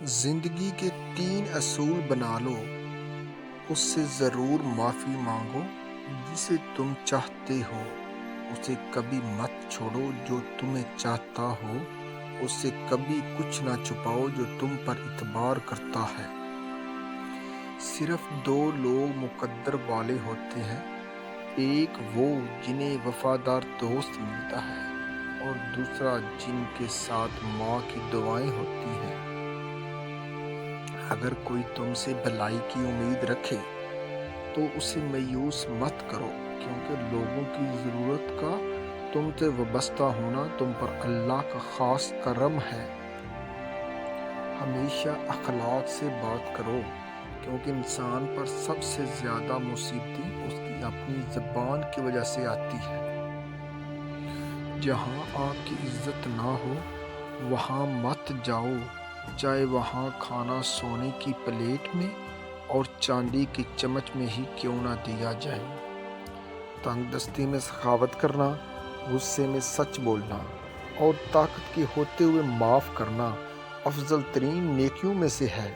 زندگی کے 3 اصول بنا لو، اس سے ضرور معافی مانگو جسے تم چاہتے ہو، اسے کبھی مت چھوڑو جو تمہیں چاہتا ہو، اس سے کبھی کچھ نہ چھپاؤ جو تم پر اعتبار کرتا ہے۔ صرف 2 لوگ مقدر والے ہوتے ہیں، ایک وہ جنہیں وفادار دوست ملتا ہے اور دوسرا جن کے ساتھ ماں کی دعائیں ہوتی ہیں۔ اگر کوئی تم سے بھلائی کی امید رکھے تو اسے مایوس مت کرو، کیونکہ لوگوں کی ضرورت کا تم سے وابستہ ہونا تم پر اللہ کا خاص کرم ہے۔ ہمیشہ اخلاق سے بات کرو، کیونکہ انسان پر سب سے زیادہ مصیبتیں اس کی اپنی زبان کی وجہ سے آتی ہیں۔ جہاں آپ کی عزت نہ ہو وہاں مت جاؤ، چاہے وہاں کھانا سونے کی پلیٹ میں اور چاندی کی چمچ میں ہی کیوں نہ دیا جائے۔ تنگ دستی میں سخاوت کرنا، غصے میں سچ بولنا اور طاقت کے ہوتے ہوئے معاف کرنا افضل ترین نیکیوں میں سے ہے۔